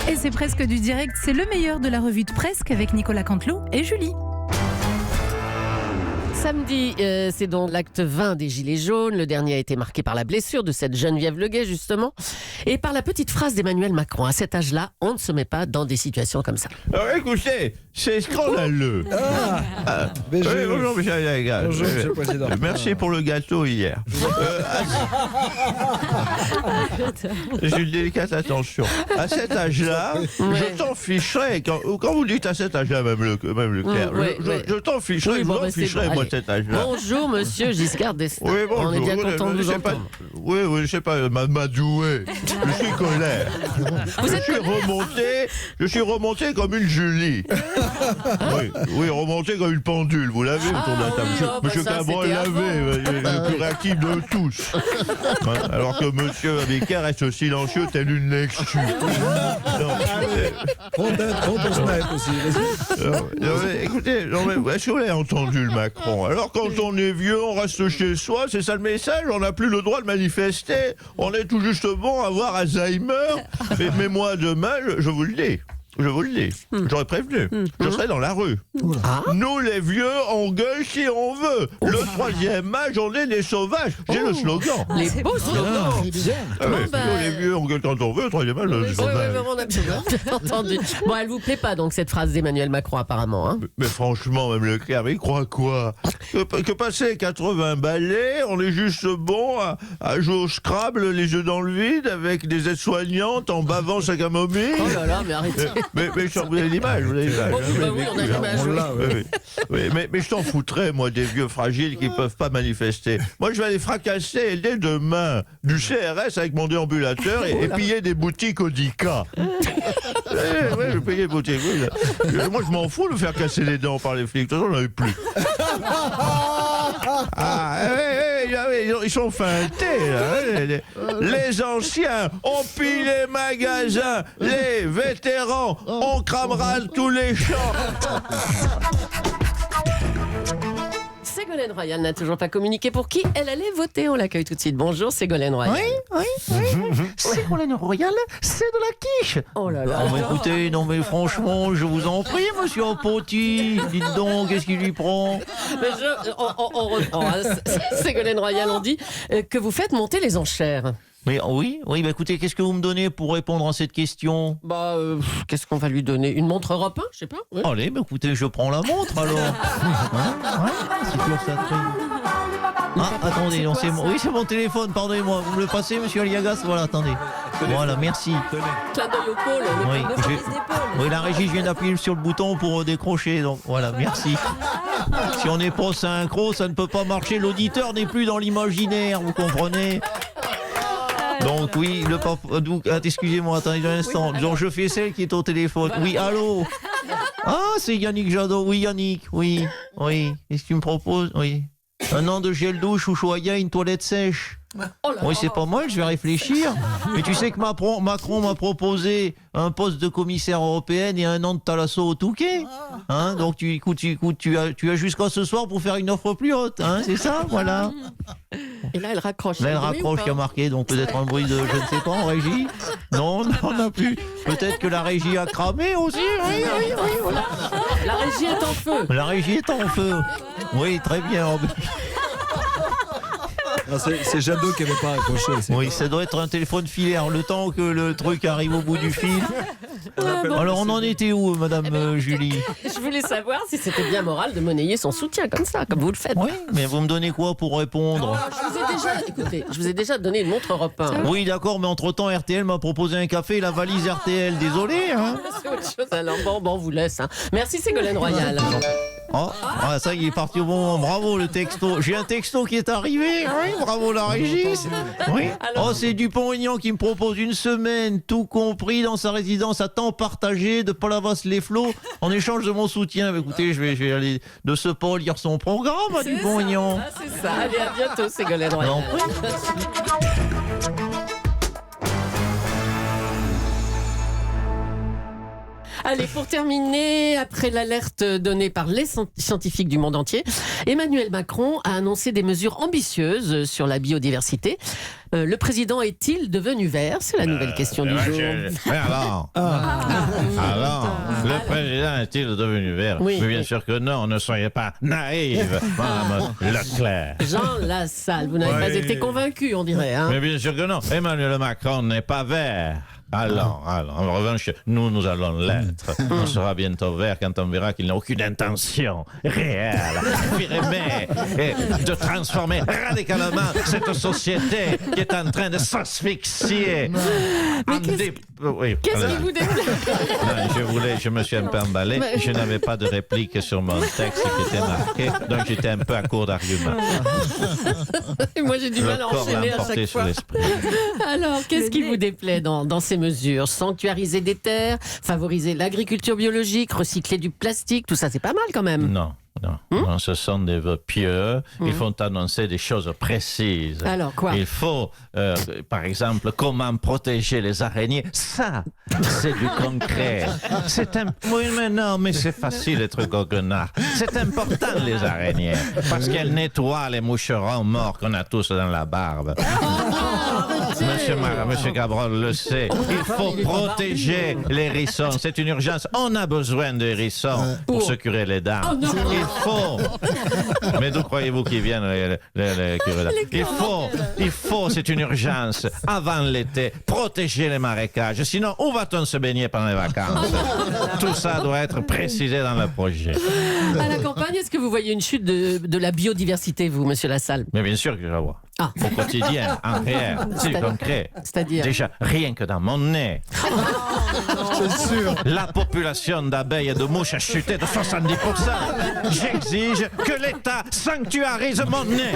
Et c'est presque du direct, c'est le meilleur de la revue de Presque avec Nicolas Canteloup et Julie. Samedi, c'est donc l'acte 20 des Gilets jaunes. Le dernier a été marqué par la blessure de cette Geneviève Leguet, justement, et par la petite phrase d'Emmanuel Macron. À cet âge-là, on ne se met pas dans des situations comme ça. Alors écoutez, c'est scandaleux. Oui, bonjour, monsieur Alaga. Bonjour, monsieur le président. Merci pour le gâteau hier. J'ai une délicate attention. À cet âge-là, je t'en ficherais. Quand vous dites à cet âge-là, même Leclerc, je t'en ficherais, je vous en ficherais, moi, cet âge-là. Bonjour, monsieur Giscard d'Estaing. Oui, bonjour. On est bien content de vous entendre. Oui, je sais pas, Madoué. Je suis colère. Je suis remonté comme une Julie. Oui, remonté comme une pendule. Vous l'avez autour de la table. Monsieur Cabral l'avait, le plus réactif de tous. Alors que monsieur Abécard reste silencieux tel une lecture. On peut se mettre aussi. Écoutez, est-ce que vous avez entendu le Macron? Alors quand on est vieux, on reste chez soi, c'est ça le message? On n'a plus le droit de manifester. On est tout juste bon à avoir Alzheimer. Mais moi, demain, je vous le dis. J'aurais prévenu. Je serai dans la rue. Nous, les vieux, on gueule si on veut. Le troisième âge, on est des sauvages. J'ai le slogan. Les beaux slogans. Nous, les vieux, on gueule quand on veut. Le troisième âge, Oui, on a bien entendu. Bon, elle vous plaît pas, donc, cette phrase d'Emmanuel Macron, apparemment. Hein. Mais franchement, même Leclerc, mais il croit quoi? Que passer 80 balais, on est juste bon à jouer au Scrabble, les yeux dans le vide, avec des aides-soignantes en bavant sa camomille. Oh là là, mais arrêtez. Mais vous avez l'image, Oh, oui, on a l'image. Mais je t'en foutrais, moi, des vieux fragiles qui peuvent pas manifester. Moi, je vais aller fracasser dès demain du CRS avec mon déambulateur et piller des boutiques Audica. Oui, je vais payer des boutiques. Moi, je m'en fous de faire casser les dents par les flics. De toute façon, j'en ai plus. Ils sont feintés, là. Les anciens, on pille les magasins. Les vétérans, on cramera tous les champs. Ségolène Royal n'a toujours pas communiqué pour qui elle allait voter. On l'accueille tout de suite. Bonjour Ségolène Royal. Oui. Ségolène Royal, c'est de la quiche. Oh là là. Non mais écoutez, franchement, je vous en prie, monsieur Apoti. Dites donc, qu'est-ce qui lui prend? Mais on reprend. Hein. Ségolène Royal, on dit que vous faites monter les enchères. Mais oui, bah écoutez, qu'est-ce que vous me donnez pour répondre à cette question? Qu'est-ce qu'on va lui donner? Une montre Europe 1, je sais pas. Oui. Allez, écoutez, je prends la montre alors. C'est toujours ça. Attendez, oui, c'est mon téléphone, pardonnez-moi. Vous me le passez, monsieur Aliagas? Voilà, attendez. Voilà, merci. Clin d'œil au pôle. Oui, la régie, je viens d'appuyer sur le bouton pour décrocher, donc voilà, merci. Si on n'est pas synchro, ça ne peut pas marcher. L'auditeur n'est plus dans l'imaginaire, vous comprenez? Donc oui, excusez-moi, attendez un instant. Genre, je fais celle qui est au téléphone. Oui, allô? Ah, c'est Yannick Jadot. Oui, Yannick, oui. Qu'est-ce que tu me proposes? Oui. Un an de gel douche, Ushuaïa, une toilette sèche. Oui, c'est pas mal, je vais réfléchir. Mais tu sais que Macron m'a proposé un poste de commissaire européenne et un an de Thalasso au Touquet. Hein, donc tu as jusqu'à ce soir pour faire une offre plus haute. Hein, c'est ça, voilà. Et là, elle raccroche. Là, elle raccroche, qui a marqué, donc peut-être un bruit de, je ne sais pas, en régie. Non, on n'a plus. Peut-être que la régie a cramé aussi. Oui, voilà. La régie est en feu. La régie est en feu. Oui, très bien. C'est Jadot qui n'avait pas accroché. Oui, ça doit être un téléphone filaire. Le temps que le truc arrive au bout du fil. Alors, on en était où, madame Julie? Je voulais savoir si c'était bien moral de monnayer son soutien comme ça, comme vous le faites. Oui, mais vous me donnez quoi pour répondre? Je vous ai déjà donné une montre Europe 1. Oui, d'accord, mais entre-temps, RTL m'a proposé un café et la valise RTL. Désolé, hein. C'est autre chose, alors bon, on vous laisse. Hein. Merci Ségolène Royal. Ça, il est parti au bon moment. Bravo, le texto. J'ai un texto qui est arrivé. Oui, bravo, la régie. Oui. C'est Dupont-Aignan qui me propose une semaine, tout compris, dans sa résidence à temps partagé de Palavas-les-Flots, en échange de mon soutien. Mais écoutez, je vais aller de ce pas lire son programme à Dupont-Aignan. C'est ça. Allez, à bientôt, Ségolène Royal. Allez, pour terminer, après l'alerte donnée par les scientifiques du monde entier, Emmanuel Macron a annoncé des mesures ambitieuses sur la biodiversité. Le président est-il devenu vert? C'est la nouvelle question du jour. Mais alors, le président est-il devenu vert? Oui. Mais bien sûr que non, ne soyez pas naïve, Madame Leclerc. Jean Lassalle, vous n'avez pas été convaincu, on dirait. Hein? Mais bien sûr que non, Emmanuel Macron n'est pas vert. Alors, en revanche, nous allons l'être. On sera bientôt vert quand on verra qu'il n'a aucune intention réelle, affirmée, et de transformer radicalement cette société qui est en train de s'asphyxier. Qu'est-ce qui vous déplaît? Non, je me suis un peu emballé. Je n'avais pas de réplique sur mon texte qui était marqué, donc j'étais un peu à court d'arguments. Moi, j'ai du mal à Le corps enchaîner l'a à emporté chaque sur fois. l'esprit. Alors, qu'est-ce qui vous déplaît dans ces mesures? Sanctuariser des terres, favoriser l'agriculture biologique, recycler du plastique, tout ça, c'est pas mal quand même. Non, ce sont des vœux pieux. Il faut annoncer des choses précises. Alors, quoi? Il faut, par exemple, comment protéger les araignées. Ça, c'est du concret. Oui, mais c'est facile d'être goguenard. C'est important, les araignées, parce qu'elles nettoient les moucherons morts qu'on a tous dans la barbe. Monsieur Cabrol le sait. Il faut protéger les hérissons. C'est une urgence. On a besoin de hérissons pour se curer les dents. Il faut. Mais d'où croyez-vous qu'ils viennent, les curés dents? Il faut, c'est une urgence, avant l'été, protéger les marécages. Sinon, où va-t-on se baigner pendant les vacances? Tout ça doit être précisé dans le projet. À la campagne, est-ce que vous voyez une chute de la biodiversité, vous, monsieur Lassalle? Mais bien sûr que je la vois. Ah. Au quotidien, en réel, c'est concret. C'est-à-dire? Déjà, rien que dans mon nez. C'est sûr. La population d'abeilles et de mouches a chuté de 70%. J'exige que l'État sanctuarise mon nez.